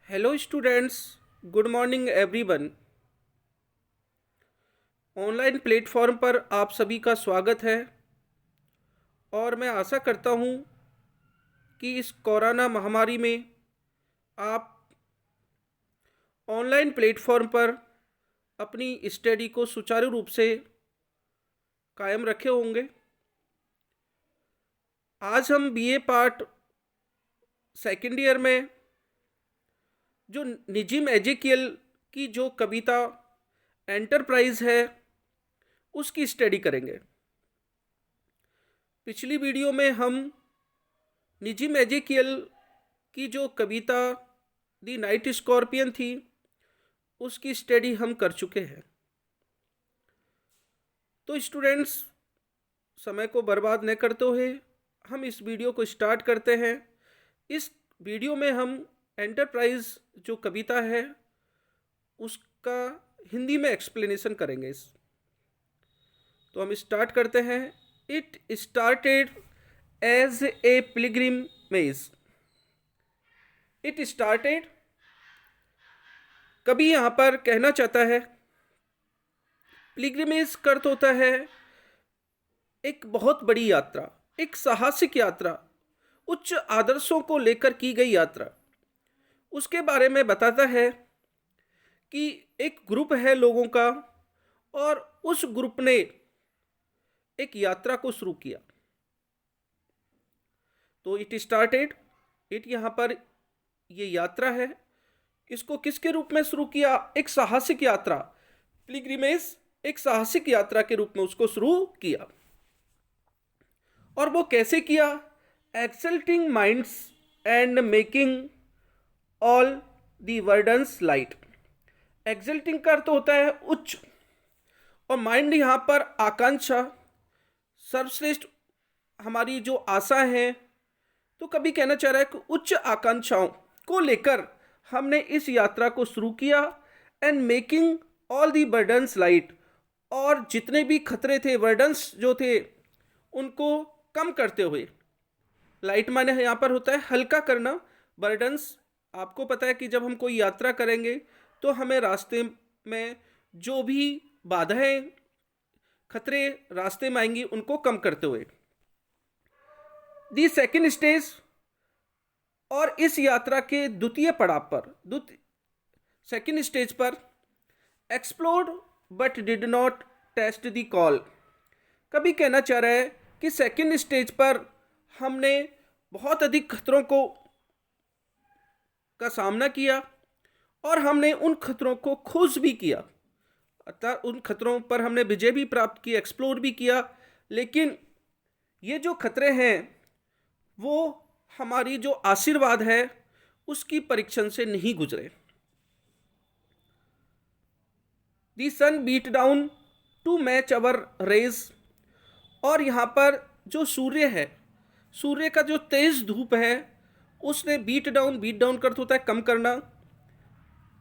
Hello students, good morning everyone. Online platform पर आप सभी का स्वागत है और मैं आशा करता हूँ कि इस कोरोना महामारी में आप ऑनलाइन प्लेटफॉर्म पर अपनी स्टडी को सुचारू रूप से कायम रखे होंगे। आज हम बीए पार्ट सेकेंड ईयर में जो निजिम एजेकियल की जो कविता एंटरप्राइज है उसकी स्टडी करेंगे। पिछली वीडियो में हम निजिम एजेकियल की जो कविता दी नाइट स्कॉर्पियन थी उसकी स्टडी हम कर चुके हैं। तो स्टूडेंट्स, समय को बर्बाद न करते हुए हम इस वीडियो को स्टार्ट करते हैं। इस वीडियो में हम एंटरप्राइज जो कविता है उसका हिंदी में एक्सप्लेनेशन करेंगे। तो हम स्टार्ट करते हैं। It started as a pilgrimage. It started, कभी यहाँ पर कहना चाहता है पिलग्रिमेज का अर्थ होता है एक बहुत बड़ी यात्रा, एक साहसिक यात्रा, उच्च आदर्शों को लेकर की गई यात्रा। उसके बारे में बताता है कि एक ग्रुप है लोगों का और उस ग्रुप ने एक यात्रा को शुरू किया। तो इट स्टार्टेड, इट यहाँ पर ये यात्रा है, इसको किसके रूप में शुरू किया? एक साहसिक यात्रा, पिलग्रिमेज एक साहसिक यात्रा के रूप में उसको शुरू किया। और वो कैसे किया? Exalting minds and making all the burdens light. Exalting का अर्थ होता है उच्च, और माइंड यहाँ पर आकांक्षा, सर्वश्रेष्ठ हमारी जो आशा है। तो कभी कहना चाह रहा है कि उच्च आकांक्षाओं को लेकर हमने इस यात्रा को शुरू किया। And making all the burdens light, और जितने भी खतरे थे, बर्डन्स जो थे, उनको कम करते हुए। लाइट माने यहाँ पर होता है हल्का करना। बर्डन्स, आपको पता है कि जब हम कोई यात्रा करेंगे तो हमें रास्ते में जो भी बाधाएं, खतरे रास्ते में आएंगी, उनको कम करते हुए। दी सेकेंड स्टेज, और इस यात्रा के द्वितीय पड़ाव पर, सेकेंड स्टेज पर, explored but did not taste the call. कभी कहना चाह रहा है कि सेकेंड स्टेज पर हमने बहुत अधिक खतरों का सामना किया और हमने उन खतरों को खोज भी किया, अर्थात उन खतरों पर हमने विजय भी प्राप्त की, एक्सप्लोर भी किया। लेकिन ये जो खतरे हैं वो हमारी जो आशीर्वाद है उसकी परीक्षण से नहीं गुजरे। The sun beat down to match our rage, और यहाँ पर जो सूर्य है, सूर्य का जो तेज धूप है, उसने बीट डाउन का अर्थ होता है कम करना।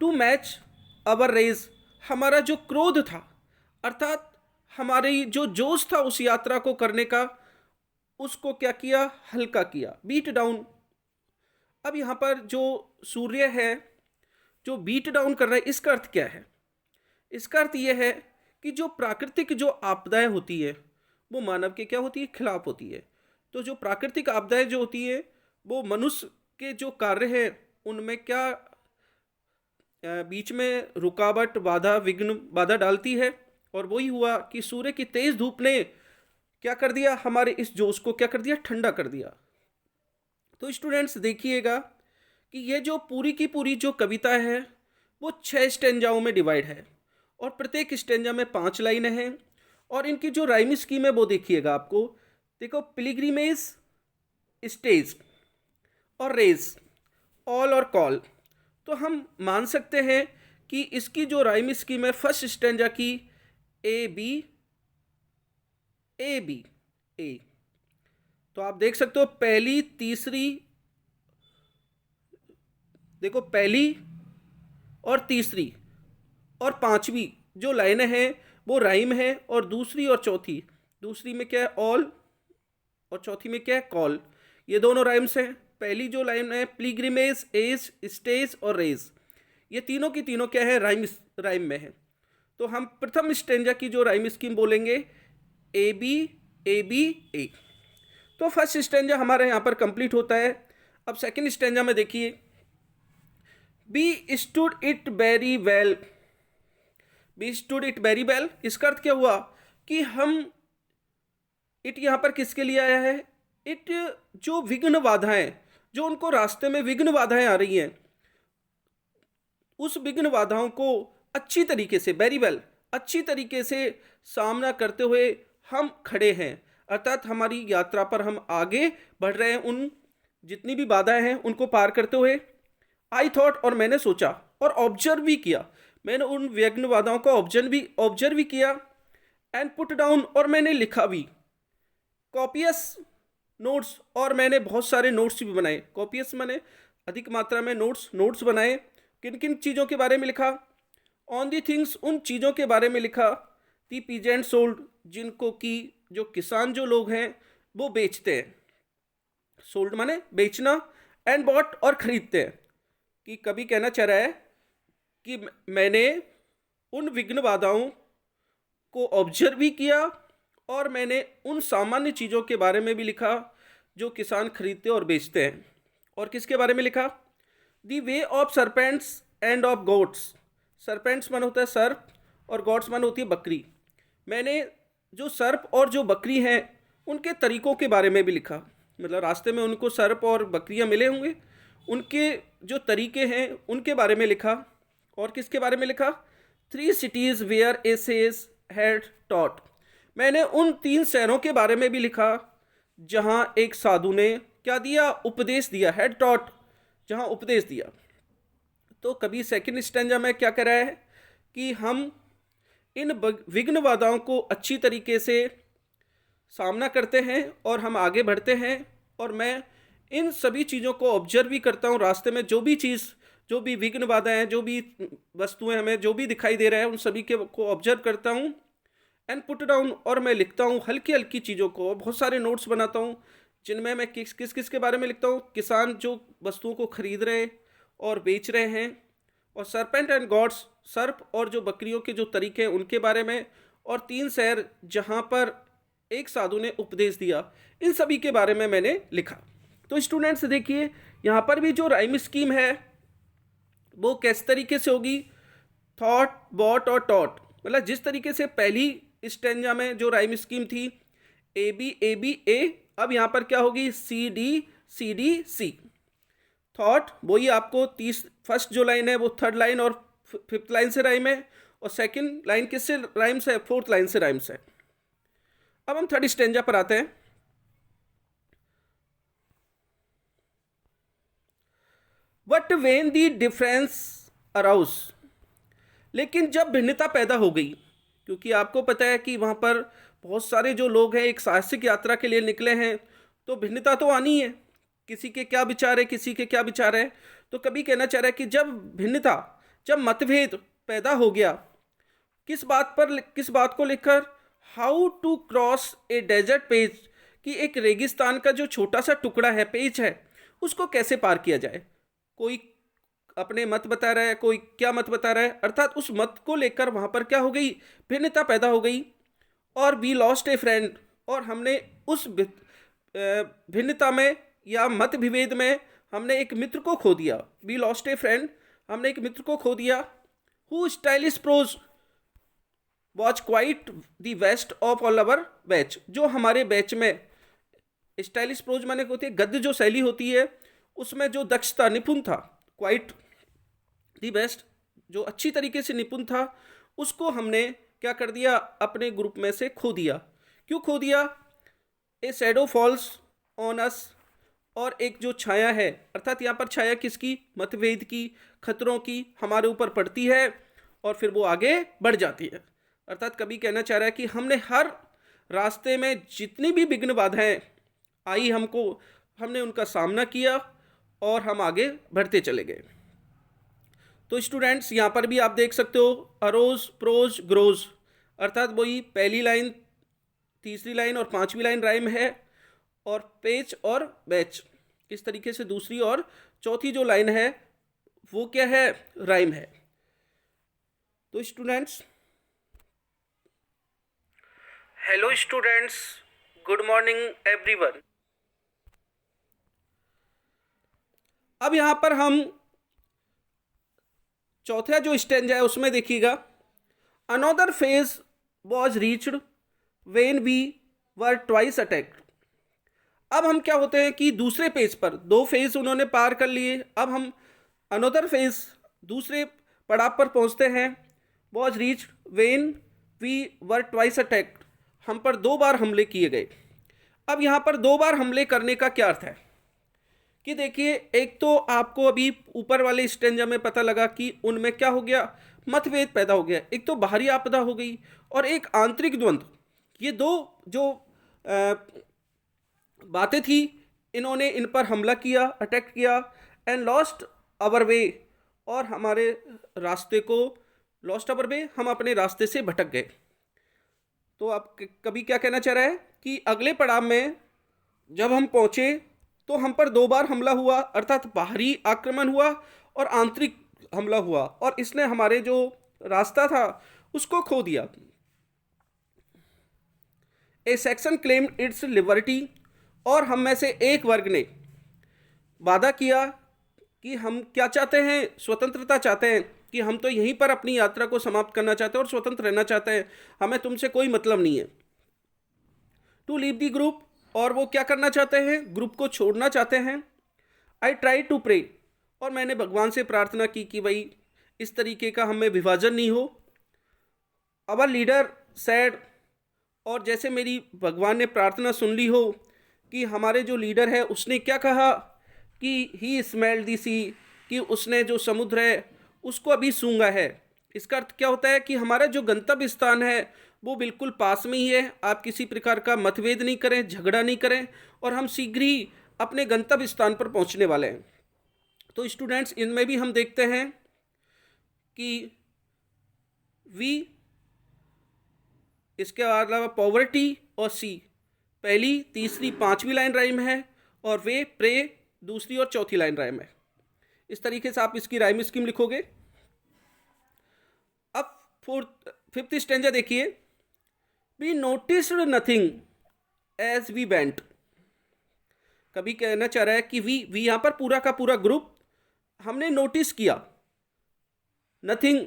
टू मैच अवर रेज, हमारा जो क्रोध था, अर्थात हमारी जो जोश था उस यात्रा को करने का, उसको क्या किया? हल्का किया, बीट डाउन। अब यहाँ पर जो सूर्य है जो बीट डाउन कर रहा है, इसका अर्थ क्या है? इसका अर्थ यह है कि जो प्राकृतिक जो आपदाएं होती है वो मानव के क्या होती है? खिलाफ होती है। तो जो प्राकृतिक आपदाएं जो होती है वो मनुष्य के जो कार्य हैं उनमें क्या बीच में रुकावट, बाधा, विघ्न, बाधा डालती है। और वही हुआ कि सूर्य की तेज धूप ने क्या कर दिया? हमारे इस जोश को क्या कर दिया? ठंडा कर दिया। तो स्टूडेंट्स देखिएगा कि ये जो पूरी की पूरी जो कविता है वो 6 स्टेंजाओं में डिवाइड है और प्रत्येक स्टेंजा में 5 लाइनें हैं। और इनकी जो राइम स्कीम है वो देखिएगा आपको। देखो, पिलग्रिमेज, स्टेज और रेज, ऑल और कॉल। तो हम मान सकते हैं कि इसकी जो राइम स्कीम है फर्स्ट स्टेंजा की ए बी ए बी ए। तो आप देख सकते हो पहली, तीसरी, देखो पहली और तीसरी और पांचवी जो लाइनें हैं वो राइम है। और दूसरी और चौथी में क्या है? ऑल, और चौथी में क्या है? कॉल। ये दोनों राइम्स हैं। पहली जो लाइन है प्लीग्रिमेज, एज, स्टेज और रेज, ये तीनों की तीनों क्या है, राइम में है। तो हम प्रथम स्टेंजा की जो राइम स्कीम बोलेंगे ए बी ए बी ए। तो फर्स्ट स्टेंजा हमारे यहाँ पर कंप्लीट होता है। अब सेकंड स्टेंजा में देखिए, we stood it very well, we stood it very well, इसका अर्थ क्या हुआ कि हम, इट यहाँ पर किसके लिए आया है, इट जो विघ्न बाधाएं, जो उनको रास्ते में विघ्न बाधाएं आ रही हैं, उस विघ्न बाधाओं को अच्छी तरीके से, वेरी वेल, अच्छी तरीके से सामना करते हुए हम खड़े हैं, अर्थात हमारी यात्रा पर हम आगे बढ़ रहे हैं, उन जितनी भी बाधाएं हैं उनको पार करते हुए। आई थॉट, और मैंने सोचा और ऑब्जर्व भी किया, मैंने उन विघ्न बाधाओं को ऑब्जर्व भी किया। एंड पुट डाउन, और मैंने लिखा भी। कॉपियस नोट्स, और मैंने बहुत सारे नोट्स भी बनाए। कॉपियस मैंने अधिक मात्रा में नोट्स बनाए। किन किन चीज़ों के बारे में लिखा, ऑन दी थिंग्स, उन चीज़ों के बारे में लिखा, दी पीजेंट सोल्ड, जिनको कि जो किसान जो लोग हैं वो बेचते हैं, सोल्ड माने बेचना, एंड बॉट, और खरीदते हैं। कि कभी कहना चाह रहा है कि मैंने उन विघ्न बाधाओं को ऑब्जर्व भी किया और मैंने उन सामान्य चीज़ों के बारे में भी लिखा जो किसान खरीदते और बेचते हैं। और किसके बारे में लिखा, the way of serpents and of goats, serpents मन होता है सर्प और गॉड्स मन होती है बकरी। मैंने जो सर्प और जो बकरी हैं उनके तरीकों के बारे में भी लिखा, मतलब रास्ते में उनको सर्प और बकरियां मिले होंगे, उनके जो तरीके हैं उनके बारे में लिखा। और किसके बारे में लिखा, 3 cities where a sage had taught, मैंने उन 3 शहरों के बारे में भी लिखा जहां एक साधु ने क्या दिया, उपदेश दिया, हैड टॉट, जहां उपदेश दिया। तो कभी सेकंड स्टैंजा में क्या कर रहा है कि हम इन विघ्न बाधाओं को अच्छी तरीके से सामना करते हैं और हम आगे बढ़ते हैं। और मैं इन सभी चीज़ों को ऑब्जर्व भी करता हूँ, रास्ते में जो भी चीज़, जो भी विघ्न बाधाएं हैं, जो भी वस्तुएं हमें जो भी दिखाई दे रहा है, उन सभी के को ऑब्जर्व करता हूँ। एंड पुट डाउन, और मैं लिखता हूँ हल्की हल्की चीज़ों को, बहुत सारे नोट्स बनाता हूँ जिनमें मैं किस किस के बारे में लिखता हूँ, किसान जो वस्तुओं को खरीद रहे हैं और बेच रहे हैं, और सरपेंट एंड गॉड्स, सर्प और जो बकरियों के जो तरीके हैं उनके बारे में, और 3 शहर जहाँ पर एक साधु ने उपदेश दिया, इन सभी के बारे में मैंने लिखा। तो स्टूडेंट्स देखिए यहाँ पर भी जो राइम स्कीम है वो किस तरीके से होगी, थॉट, बॉट और टॉट, मतलब जिस तरीके से पहली स्टेंजा में जो राइम स्कीम थी ए बी ए, अब यहाँ पर क्या होगी, सी डी सी। थॉट वही आपको फर्स्ट जो लाइन है वो थर्ड लाइन और फिफ्थ लाइन से राइम है, और सेकंड लाइन किससे राइम्स है, फोर्थ लाइन से राइम्स है। अब हम थर्ड स्टेंजा पर आते हैं। But when the difference arouse, लेकिन जब भिन्नता पैदा हो गई, क्योंकि आपको पता है कि वहाँ पर बहुत सारे जो लोग हैं एक साहसिक यात्रा के लिए निकले हैं, तो भिन्नता तो आनी है, किसी के क्या विचार है, किसी के क्या विचार है। तो कभी कहना चाह रहा है कि जब भिन्नता, जब मतभेद पैदा हो गया, किस बात को लेकर, how to cross a desert page, कि एक रेगिस्तान का जो छोटा सा टुकड़ा है, पेज है, उसको कैसे पार किया जाए। कोई अपने मत बता रहा है, कोई क्या मत बता रहा है, अर्थात उस मत को लेकर वहाँ पर क्या हो गई, भिन्नता पैदा हो गई। और वी लॉस्ट ए फ्रेंड, और हमने उस भिन्नता में या मत विभेद में हमने एक मित्र को खो दिया। वी लॉस्ट ए फ्रेंड, हमने एक मित्र को खो दिया। Who stylish prose was quite the best of all our batch, जो हमारे बैच में स्टाइलिश प्रोज माने होती है गद्य जो शैली होती है, उसमें जो दक्षता, निपुण था, क्वाइट दी बेस्ट, जो अच्छी तरीके से निपुण था, उसको हमने क्या कर दिया, अपने ग्रुप में से खो दिया। क्यों खो दिया, ए शैडो फॉल्स ऑन अस, और एक जो छाया है, अर्थात यहाँ पर छाया किसकी, मतभेद की, खतरों की हमारे ऊपर पड़ती है और फिर वो आगे बढ़ जाती है। अर्थात कभी कहना चाह रहा है कि हमने हर रास्ते में जितनी भी विघ्न बाधाएं आई हमने उनका सामना किया और हम आगे बढ़ते चले गए। तो स्टूडेंट्स यहाँ पर भी आप देख सकते हो, अरोज, प्रोज, ग्रोज, अर्थात वही पहली लाइन, तीसरी लाइन और पांचवी लाइन राइम है, और पेच और बैच, इस तरीके से दूसरी और चौथी जो लाइन है वो क्या है, राइम है। तो students, hello students, good morning everyone. अब यहां पर हम चौथा जो स्टेंजा है उसमें देखिएगा, another phase was reached when we were twice attacked. अब हम क्या होते हैं कि दूसरे पेज पर, दो फेज उन्होंने पार कर लिए, अब हम अनदर फेज दूसरे पड़ाव पर पहुंचते हैं। Was reached when we were twice attacked, हम पर 2 बार हमले किए गए। अब यहाँ पर 2 बार हमले करने का क्या अर्थ है कि देखिए, एक तो आपको अभी ऊपर वाले स्टेंजा में पता लगा कि उनमें क्या हो गया, मतभेद पैदा हो गया। एक तो बाहरी आपदा हो गई और एक आंतरिक द्वंद्व। ये दो जो बातें थी, इन्होंने इन पर हमला किया, अटैक किया। एंड लॉस्ट आवर वे, और हमारे रास्ते को, लॉस्ट आवर वे, हम अपने रास्ते से भटक गए। तो आप कभी क्या कहना चाह रहा है कि अगले पड़ाव में जब हम पहुंचे तो हम पर 2 बार हमला हुआ, अर्थात बाहरी आक्रमण हुआ और आंतरिक हमला हुआ, और इसने हमारे जो रास्ता था उसको खो दिया। A section claimed it's liberty, और हम में से एक वर्ग ने वादा किया कि हम क्या चाहते हैं, स्वतंत्रता चाहते हैं, कि हम तो यहीं पर अपनी यात्रा को समाप्त करना चाहते हैं और स्वतंत्र रहना चाहते हैं, हमें तुमसे कोई मतलब नहीं है। टू लीव दी ग्रुप, और वो क्या करना चाहते हैं, ग्रुप को छोड़ना चाहते हैं। आई ट्राई टू प्रे, और मैंने भगवान से प्रार्थना की कि भाई इस तरीके का हमें विभाजन नहीं हो। अवर लीडर सैड, और जैसे मेरी भगवान ने प्रार्थना सुन ली हो कि हमारे जो लीडर है उसने क्या कहा कि ही स्मेल्ड दी सी, कि उसने जो समुद्र है उसको अभी सूंघा है। इसका अर्थ क्या होता है कि हमारा जो गंतव्य स्थान है वो बिल्कुल पास में ही है। आप किसी प्रकार का मतभेद नहीं करें, झगड़ा नहीं करें, और हम शीघ्र ही अपने गंतव्य स्थान पर पहुंचने वाले हैं। तो स्टूडेंट्स, इनमें भी हम देखते हैं कि वी, इसके अलावा पॉवर्टी और सी, पहली, तीसरी, 5वीं लाइन राइम है, और वे, प्रे, दूसरी और चौथी लाइन राइम है। इस तरीके से आप इसकी राइम स्कीम लिखोगे। अब 5th स्टेंजा देखिए, we noticed nothing as we went. कभी कहना चाह रहा है कि वी यहां पर पूरा का पूरा ग्रुप हमने नोटिस किया, नथिंग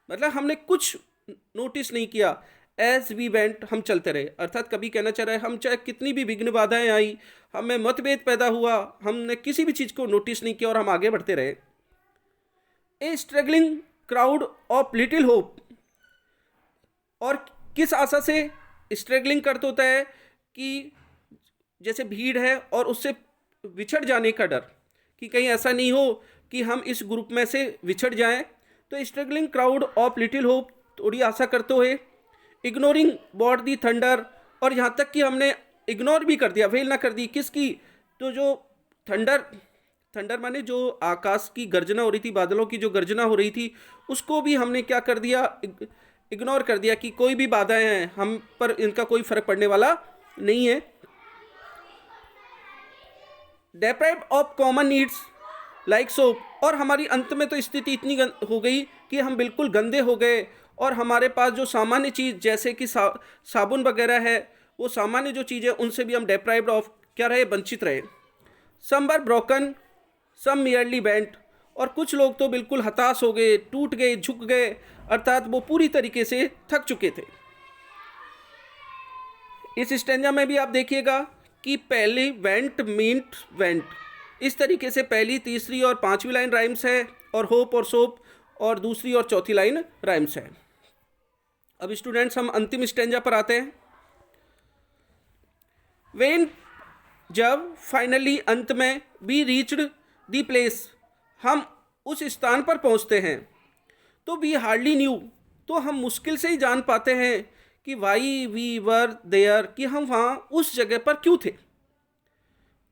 मतलब हमने कुछ नोटिस नहीं किया, एज वी वेंट, हम चलते रहे। अर्थात कभी कहना चाह रहा है हम चाहे कितनी भी विघ्न बाधाएं आई, हमें मतभेद पैदा हुआ, हमने किसी भी चीज को नोटिस नहीं किया और हम आगे बढ़ते रहे। A struggling crowd of little hope, और किस आशा से स्ट्रगलिंग करते होता है कि जैसे भीड़ है और उससे विछड़ जाने का डर, कि कहीं ऐसा नहीं हो कि हम इस ग्रुप में से विछड़ जाएं। तो struggling crowd of little hope, थोड़ी आशा करते हुए। इग्नोरिंग बॉट दी थंडर, और यहाँ तक कि हमने इग्नोर भी कर दिया, फेल ना कर दी, किसकी, तो जो थंडर माने जो आकाश की गर्जना हो रही थी, बादलों की जो गर्जना हो रही थी, उसको भी हमने क्या कर दिया, इग्नोर कर दिया कि कोई भी बाधाएं हैं हम पर, इनका कोई फर्क पड़ने वाला नहीं है। Deprived of common needs like soap, और हमारी अंत में तो स्थिति इतनी हो गई कि हम बिल्कुल गंदे हो गए, और हमारे पास जो सामान्य चीज़ जैसे कि साबुन वगैरह है, वो सामान्य जो चीज़ है उनसे भी हम डेप्राइव्ड ऑफ क्या रहे, वंचित रहे। Some were broken, some merely bent, और कुछ लोग तो बिल्कुल हताश हो गए, टूट गए, झुक गए, अर्थात वो पूरी तरीके से थक चुके थे। इस स्टेंजा में भी आप देखिएगा कि पहली वेंट मींट वेंट, इस तरीके से पहली, तीसरी और 5वीं लाइन राइम्स है, और होप और सोप, और दूसरी और चौथी लाइन राइम्स है। अब स्टूडेंट्स, हम अंतिम स्टेंजा पर आते हैं। वेन, जब, फाइनली, अंत में, बी रीच्ड दी प्लेस, हम उस स्थान पर पहुंचते हैं, तो वी हार्डली न्यू, तो हम मुश्किल से ही जान पाते हैं कि वाई वी वर देयर, कि हम वहाँ उस जगह पर क्यों थे,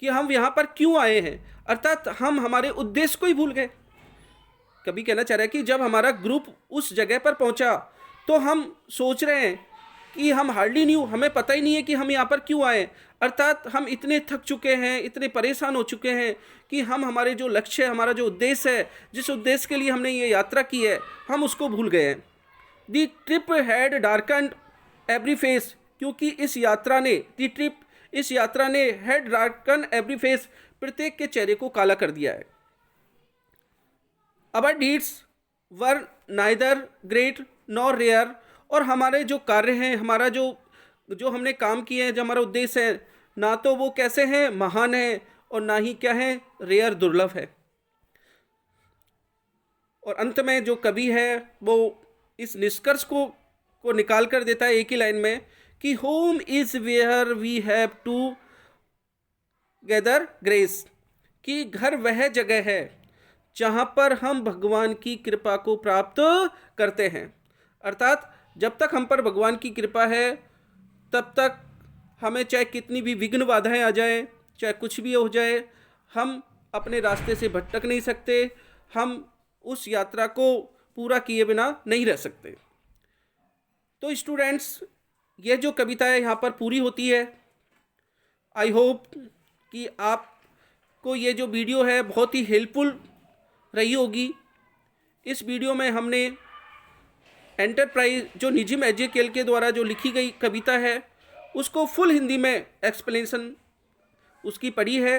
कि हम यहाँ पर क्यों आए हैं, अर्थात हम हमारे उद्देश्य को ही भूल गए। कभी कहना चाह रहा है कि जब हमारा ग्रुप उस जगह पर पहुंचा तो हम सोच रहे हैं कि हम हार्डली न्यू, हमें पता ही नहीं है कि हम यहाँ पर क्यों आए, अर्थात हम इतने थक चुके हैं, इतने परेशान हो चुके हैं कि हम हमारे जो लक्ष्य है, हमारा जो उद्देश्य है, जिस उद्देश्य के लिए हमने ये यात्रा की है, हम उसको भूल गए हैं। दी ट्रिप हैड डार्कन्ड एवरी फेस, क्योंकि इस यात्रा ने हैड डार्कन एवरी फेस, प्रत्येक के चेहरे को काला कर दिया है। Our deeds were neither great nor rare, और हमारे जो कार्य हैं, हमारा जो हमने काम किए हैं, जो हमारा उद्देश्य है, ना तो वो कैसे हैं, महान है, और ना ही क्या है, रेयर, दुर्लभ है। और अंत में जो कवि है वो इस निष्कर्ष को निकाल कर देता है एक ही लाइन में कि home is where we have to gather grace, कि घर वह जगह है जहाँ पर हम भगवान की कृपा को प्राप्त करते हैं। अर्थात जब तक हम पर भगवान की कृपा है तब तक हमें चाहे कितनी भी विघ्न बाधाएं आ जाए, चाहे कुछ भी हो जाए, हम अपने रास्ते से भटक नहीं सकते, हम उस यात्रा को पूरा किए बिना नहीं रह सकते। तो स्टूडेंट्स, ये जो कविता है यहाँ पर पूरी होती है। आई होप कि आपको ये जो वीडियो है बहुत ही हेल्पफुल रही होगी। इस वीडियो में हमने एंटरप्राइज जो निजिम एजेकेल के द्वारा जो लिखी गई कविता है उसको फुल हिंदी में एक्सप्लेनेशन उसकी पढ़ी है।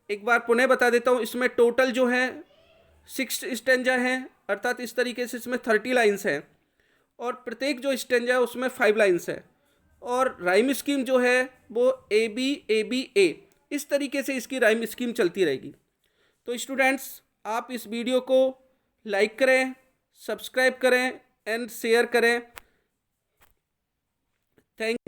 एक बार पुनः बता देता हूँ, इसमें टोटल जो है 6 स्टेंजा हैं, अर्थात इस तरीके से इसमें 30 लाइन्स हैं, और प्रत्येक जो स्टेंजा है उसमें 5 लाइन्स है, और राइम स्कीम जो है वो ए बी ए, इस तरीके से इसकी राइम स्कीम चलती रहेगी। तो स्टूडेंट्स, आप इस वीडियो को लाइक करें, सब्सक्राइब करें एंड शेयर करें। थैंक